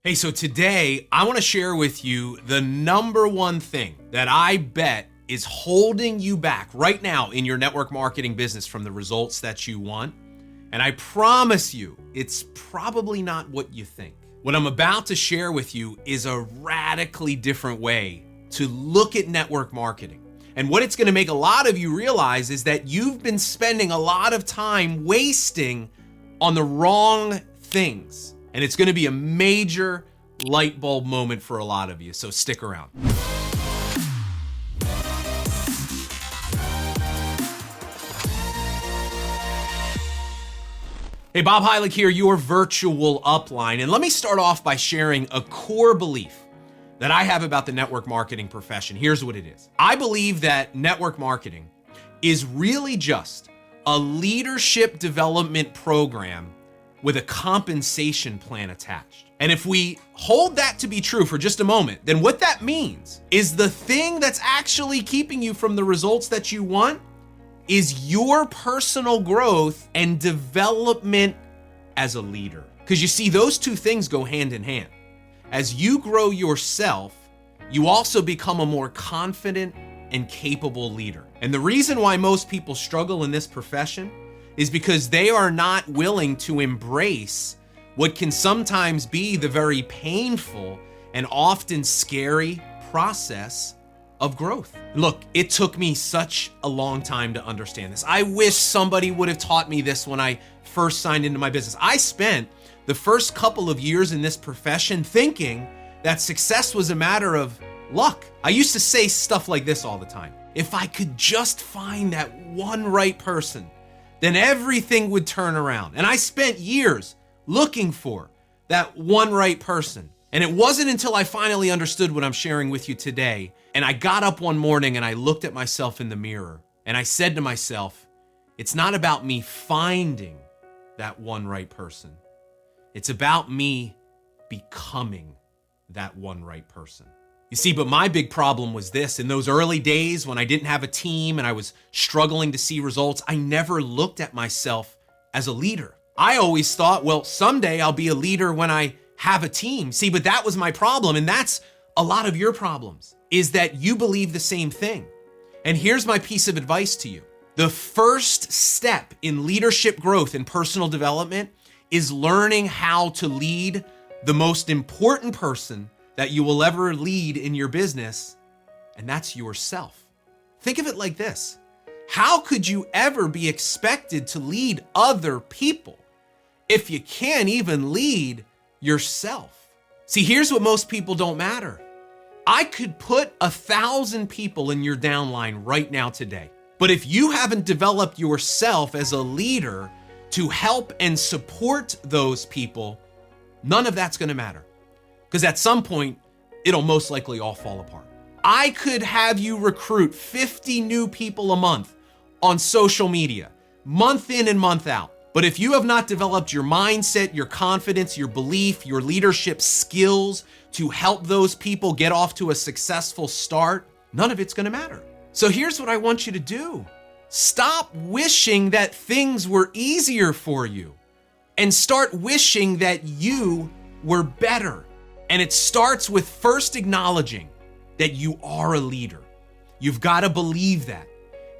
Hey, so today I want to share with you the number one thing that I bet is holding you back right now in your network marketing business from the results that you want. And I promise you, it's probably not what you think. What I'm about to share with you is a radically different way to look at network marketing. And what it's going to make a lot of you realize is that you've been spending a lot of time wasting on the wrong things. And it's going to be a major light bulb moment for a lot of you. So stick around. Hey, Bob Heilig here, your virtual upline. And let me start off by sharing a core belief that I have about the network marketing profession. Here's what it is. I believe that network marketing is really just a leadership development program with a compensation plan attached. And if we hold that to be true for just a moment, then what that means is the thing that's actually keeping you from the results that you want is your personal growth and development as a leader. Because you see, those two things go hand in hand. As you grow yourself, you also become a more confident and capable leader. And the reason why most people struggle in this profession is because they are not willing to embrace what can sometimes be the very painful and often scary process of growth. Look, it took me such a long time to understand this. I wish somebody would have taught me this when I first signed into my business. I spent the first couple of years in this profession thinking that success was a matter of luck. I used to say stuff like this all the time. If I could just find that one right person, then everything would turn around. And I spent years looking for that one right person. And it wasn't until I finally understood what I'm sharing with you today, and I got up one morning and I looked at myself in the mirror, and I said to myself, it's not about me finding that one right person. It's about me becoming that one right person. You see, but my big problem was this. In those early days when I didn't have a team and I was struggling to see results, I never looked at myself as a leader. I always thought, well, someday I'll be a leader when I have a team. See, but that was my problem. And that's a lot of your problems, is that you believe the same thing. And here's my piece of advice to you. The first step in leadership growth and personal development is learning how to lead the most important person that you will ever lead in your business, and that's yourself. Think of it like this. How could you ever be expected to lead other people if you can't even lead yourself? See, here's what most people don't matter. I could put 1,000 people in your downline right now today, but if you haven't developed yourself as a leader to help and support those people, none of that's gonna matter. Because at some point, it'll most likely all fall apart. I could have you recruit 50 new people a month on social media, month in and month out. But if you have not developed your mindset, your confidence, your belief, your leadership skills to help those people get off to a successful start, none of it's gonna matter. So here's what I want you to do. Stop wishing that things were easier for you and start wishing that you were better. And it starts with first acknowledging that you are a leader. You've got to believe that.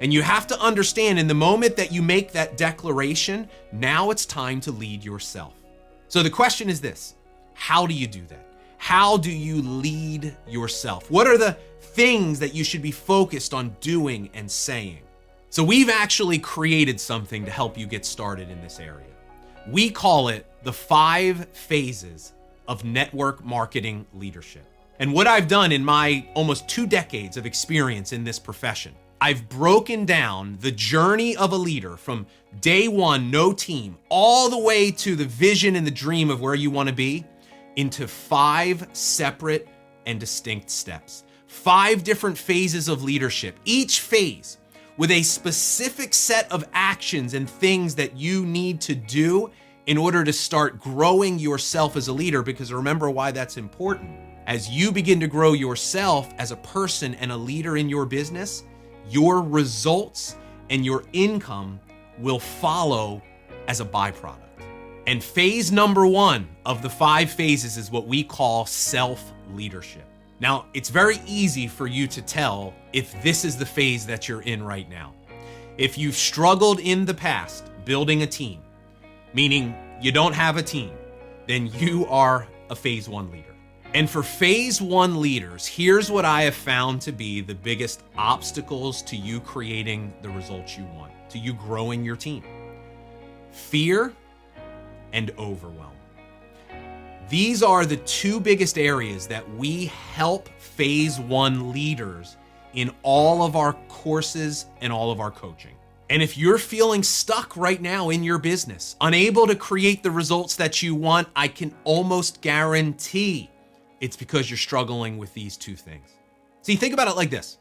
And you have to understand in the moment that you make that declaration, now it's time to lead yourself. So the question is this: how do you do that? How do you lead yourself? What are the things that you should be focused on doing and saying? So we've actually created something to help you get started in this area. We call it the 5 phases of network marketing leadership. And what I've done in my almost 2 decades of experience in this profession, I've broken down the journey of a leader from day one, no team, all the way to the vision and the dream of where you want to be into 5 separate and distinct steps. 5 different phases of leadership, each phase with a specific set of actions and things that you need to do in order to start growing yourself as a leader. Because remember why that's important. As you begin to grow yourself as a person and a leader in your business, your results and your income will follow as a byproduct. And phase number one of the 5 phases is what we call self-leadership. Now, it's very easy for you to tell if this is the phase that you're in right now. If you've struggled in the past building a team, meaning you don't have a team, then you are a phase 1 leader. And for phase 1 leaders, here's what I have found to be the biggest obstacles to you creating the results you want, to you growing your team. Fear and overwhelm. These are the 2 biggest areas that we help phase 1 leaders in all of our courses and all of our coaching. And if you're feeling stuck right now in your business, unable to create the results that you want, I can almost guarantee it's because you're struggling with these 2 things. See, think about it like this.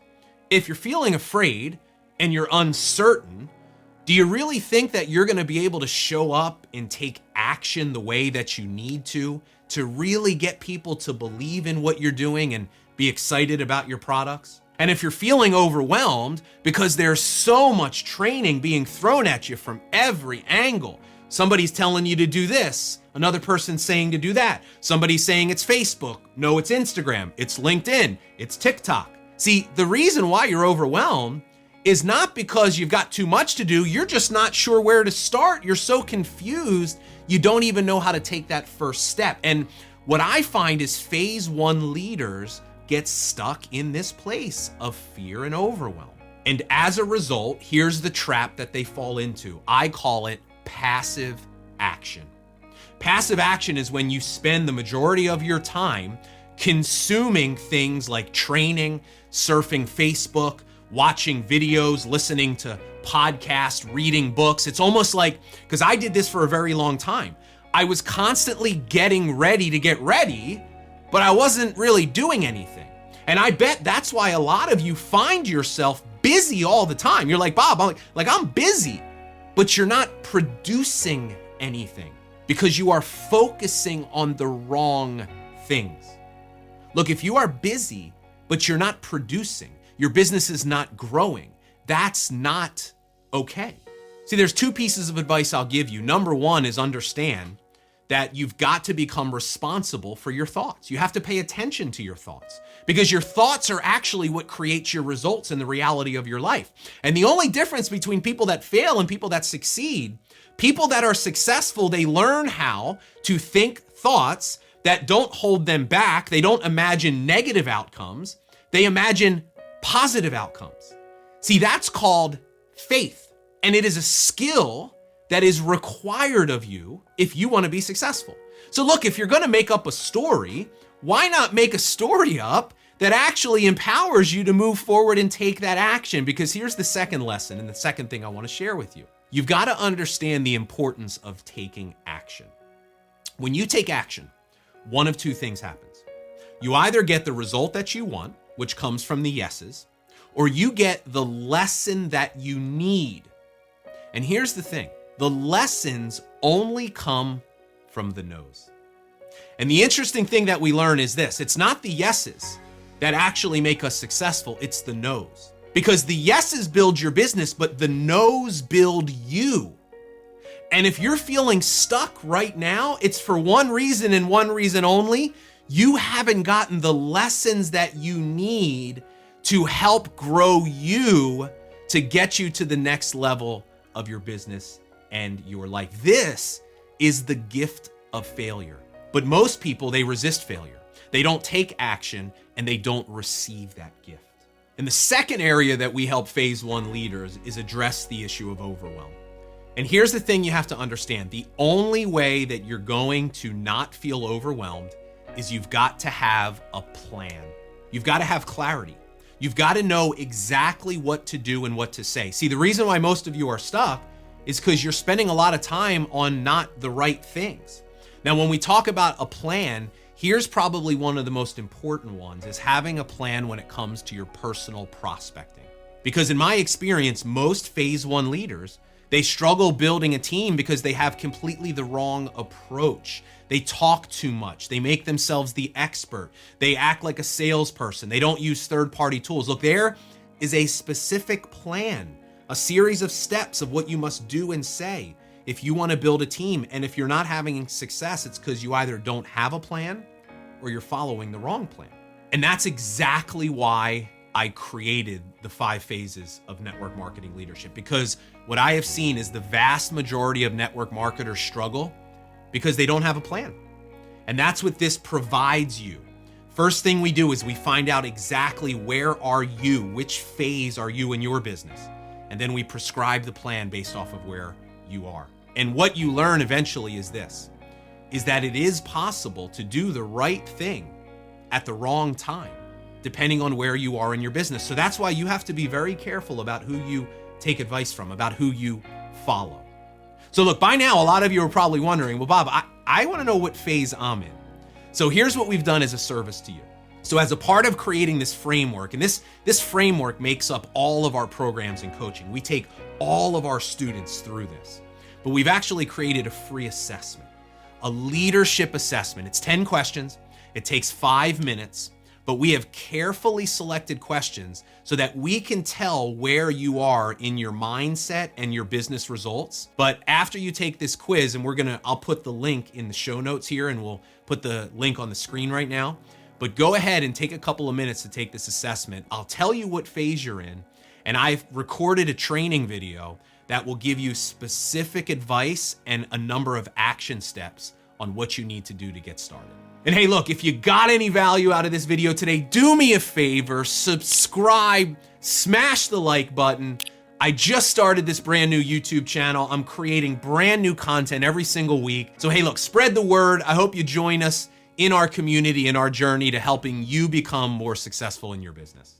If you're feeling afraid and you're uncertain, do you really think that you're going to be able to show up and take action the way that you need to really get people to believe in what you're doing and be excited about your products? And if you're feeling overwhelmed because there's so much training being thrown at you from every angle, somebody's telling you to do this, another person's saying to do that, somebody's saying it's Facebook, no, it's Instagram, it's LinkedIn, it's TikTok. See, the reason why you're overwhelmed is not because you've got too much to do, you're just not sure where to start. You're so confused, you don't even know how to take that first step. And what I find is phase 1 leaders get stuck in this place of fear and overwhelm. And as a result, here's the trap that they fall into. I call it passive action. Passive action is when you spend the majority of your time consuming things like training, surfing Facebook, watching videos, listening to podcasts, reading books. It's almost like, because I did this for a very long time, I was constantly getting ready to get ready, but I wasn't really doing anything. And I bet that's why a lot of you find yourself busy all the time. You're like, Bob, I'm busy, but you're not producing anything because you are focusing on the wrong things. Look, if you are busy, but you're not producing, your business is not growing, that's not okay. See, there's 2 pieces of advice I'll give you. Number 1 is understand that you've got to become responsible for your thoughts. You have to pay attention to your thoughts because your thoughts are actually what creates your results and the reality of your life. And the only difference between people that fail and people that succeed, people that are successful, they learn how to think thoughts that don't hold them back. They don't imagine negative outcomes. They imagine positive outcomes. See, that's called faith. And it is a skill that is required of you if you want to be successful. So look, if you're going to make up a story, why not make a story up that actually empowers you to move forward and take that action? Because here's the second lesson and the second thing I want to share with you. You've got to understand the importance of taking action. When you take action, one of 2 things happens. You either get the result that you want, which comes from the yeses, or you get the lesson that you need. And here's the thing, the lessons only come from the no's. And the interesting thing that we learn is this, it's not the yeses that actually make us successful, it's the no's. Because the yeses build your business, but the no's build you. And if you're feeling stuck right now, it's for one reason and one reason only. You haven't gotten the lessons that you need to help grow you to get you to the next level of your business and your life. This is the gift of failure. But most people, they resist failure. They don't take action and they don't receive that gift. And the second area that we help phase 1 leaders is address the issue of overwhelm. And here's the thing you have to understand. The only way that you're going to not feel overwhelmed is you've got to have a plan. You've got to have clarity. You've got to know exactly what to do and what to say. See, the reason why most of you are stuck is because you're spending a lot of time on not the right things. Now, when we talk about a plan, here's probably one of the most important ones is having a plan when it comes to your personal prospecting. Because in my experience, most phase 1 leaders, they struggle building a team because they have completely the wrong approach. They talk too much. They make themselves the expert. They act like a salesperson. They don't use third-party tools. Look, there is a specific plan, a series of steps of what you must do and say if you want to build a team. And if you're not having success, it's because you either don't have a plan or you're following the wrong plan. And that's exactly why I created the 5 phases of network marketing leadership, because what I have seen is the vast majority of network marketers struggle because they don't have a plan. And that's what this provides you. First thing we do is we find out exactly where are you, which phase are you in your business? And then we prescribe the plan based off of where you are. And what you learn eventually is this, is that it is possible to do the right thing at the wrong time, depending on where you are in your business. So that's why you have to be very careful about who you take advice from, about who you follow. So look, by now, a lot of you are probably wondering, well, Bob, I want to know what phase I'm in. So here's what we've done as a service to you. So as a part of creating this framework, and this framework makes up all of our programs and coaching. We take all of our students through this, but we've actually created a free assessment, a leadership assessment. It's 10 questions. It takes 5 minutes, but we have carefully selected questions so that we can tell where you are in your mindset and your business results. But after you take this quiz, and I'll put the link in the show notes here, and we'll put the link on the screen right now. But go ahead and take a couple of minutes to take this assessment. I'll tell you what phase you're in, and I've recorded a training video that will give you specific advice and a number of action steps on what you need to do to get started. And hey, look, if you got any value out of this video today, do me a favor, subscribe, smash the like button. I just started this brand new YouTube channel. I'm creating brand new content every single week. So hey, look, spread the word. I hope you join us in our community, in our journey to helping you become more successful in your business.